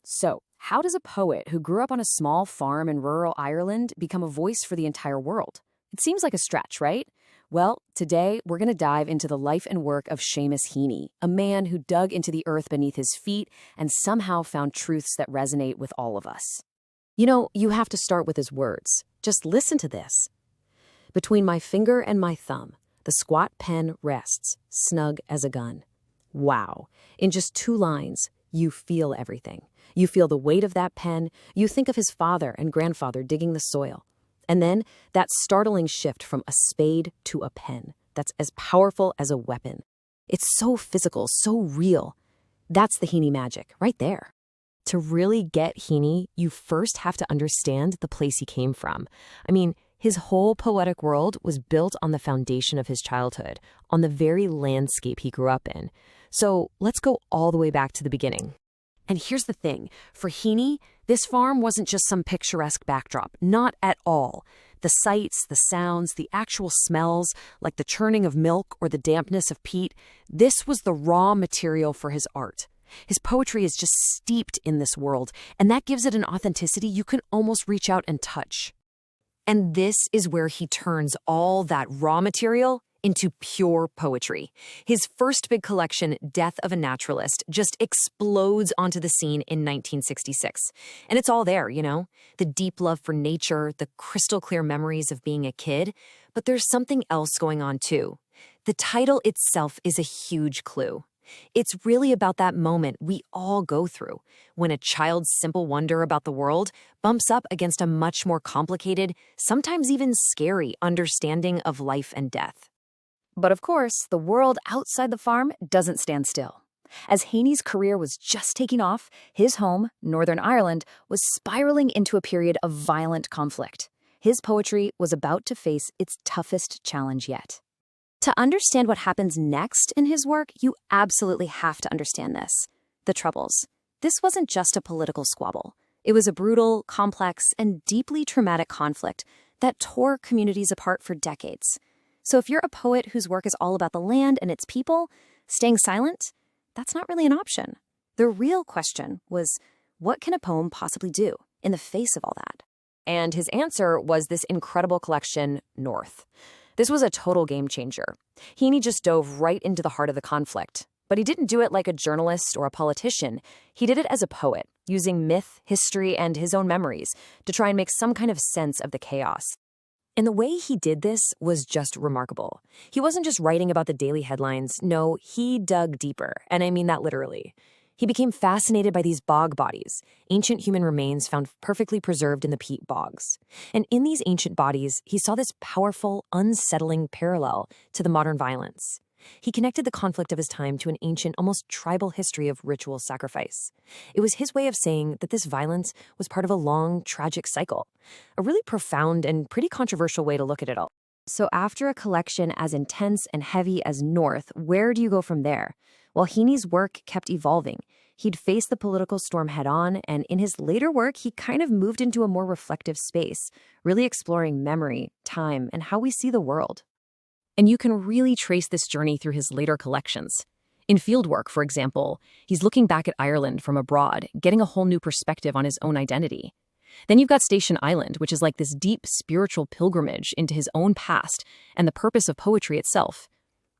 So, how does a poet who grew up on a small farm in rural Ireland become a voice for the entire world? It seems like a stretch, right? Well, today we're going to dive into the life and work of Seamus Heaney, a man who dug into the earth beneath his feet and somehow found truths that resonate with all of us. You have to start with his words. Just listen to this. Between my finger and my thumb, the squat pen rests, snug as a gun. Wow. In just 2 lines, you feel everything. You feel the weight of that pen. You think of his father and grandfather digging the soil. And then that startling shift from a spade to a pen that's as powerful as a weapon. It's so physical, so real. That's the Heaney magic right there. To really get Heaney, you first have to understand the place he came from. His whole poetic world was built on the foundation of his childhood, on the very landscape he grew up in. So let's go all the way back to the beginning. And here's the thing. For Heaney, this farm wasn't just some picturesque backdrop. Not at all. The sights, the sounds, the actual smells, like the churning of milk or the dampness of peat, this was the raw material for his art. His poetry is just steeped in this world, and that gives it an authenticity you can almost reach out and touch. And this is where he turns all that raw material into pure poetry. His first big collection, Death of a Naturalist, just explodes onto the scene in 1966. And it's all there, the deep love for nature, the crystal clear memories of being a kid. But there's something else going on too. The title itself is a huge clue. It's really about that moment we all go through, when a child's simple wonder about the world bumps up against a much more complicated, sometimes even scary understanding of life and death. But of course, the world outside the farm doesn't stand still. As Heaney's career was just taking off, his home, Northern Ireland, was spiraling into a period of violent conflict. His poetry was about to face its toughest challenge yet. To understand what happens next in his work, you absolutely have to understand this. The Troubles. This wasn't just a political squabble. It was a brutal, complex, and deeply traumatic conflict that tore communities apart for decades. So if you're a poet whose work is all about the land and its people, staying silent, that's not really an option. The real question was, what can a poem possibly do in the face of all that? And his answer was this incredible collection, North. This was a total game changer. Heaney just dove right into the heart of the conflict. But he didn't do it like a journalist or a politician. He did it as a poet, using myth, history, and his own memories to try and make some kind of sense of the chaos. And the way he did this was just remarkable. He wasn't just writing about the daily headlines. No, he dug deeper, and I mean that literally. He became fascinated by these bog bodies, ancient human remains found perfectly preserved in the peat bogs. And in these ancient bodies, he saw this powerful, unsettling parallel to the modern violence. He connected the conflict of his time to an ancient, almost tribal history of ritual sacrifice. It was his way of saying that this violence was part of a long, tragic cycle. A really profound and pretty controversial way to look at it all. So after a collection as intense and heavy as North, where do you go from there? Well, Heaney's work kept evolving. He'd faced the political storm head-on, and in his later work, he kind of moved into a more reflective space, really exploring memory, time, and how we see the world. And you can really trace this journey through his later collections. In Fieldwork, for example, he's looking back at Ireland from abroad, getting a whole new perspective on his own identity. Then you've got Station Island, which is like this deep spiritual pilgrimage into his own past and the purpose of poetry itself.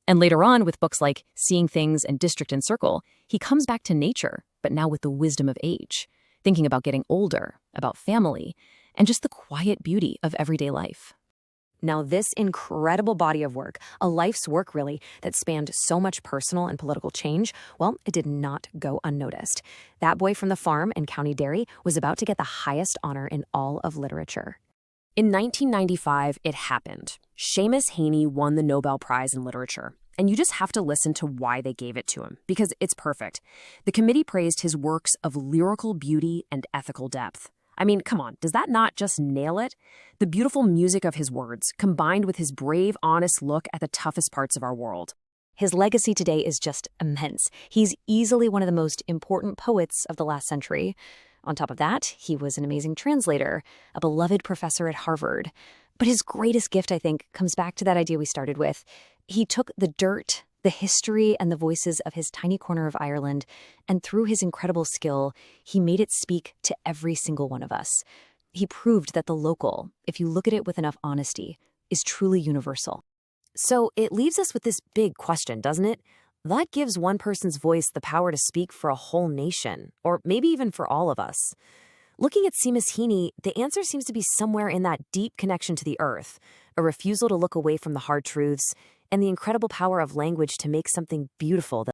And later on, with books like Seeing Things and District and Circle, he comes back to nature, but now with the wisdom of age, thinking about getting older, about family, and just the quiet beauty of everyday life. Now, this incredible body of work, a life's work really, that spanned so much personal and political change, well, it did not go unnoticed. That boy from the farm in County Derry was about to get the highest honor in all of literature. In 1995, it happened. Seamus Heaney won the Nobel Prize in Literature. And you just have to listen to why they gave it to him, because it's perfect. The committee praised his works of lyrical beauty and ethical depth. Come on, does that not just nail it? The beautiful music of his words, combined with his brave, honest look at the toughest parts of our world. His legacy today is just immense. He's easily one of the most important poets of the last century. On top of that, he was an amazing translator, a beloved professor at Harvard. But his greatest gift, I think, comes back to that idea we started with. He took the dirt, the history and the voices of his tiny corner of Ireland, and through his incredible skill, he made it speak to every single one of us. He proved that the local, if you look at it with enough honesty, is truly universal. So it leaves us with this big question, doesn't it? That gives one person's voice the power to speak for a whole nation, or maybe even for all of us. Looking at Seamus Heaney, the answer seems to be somewhere in that deep connection to the earth, a refusal to look away from the hard truths, and the incredible power of language to make something beautiful that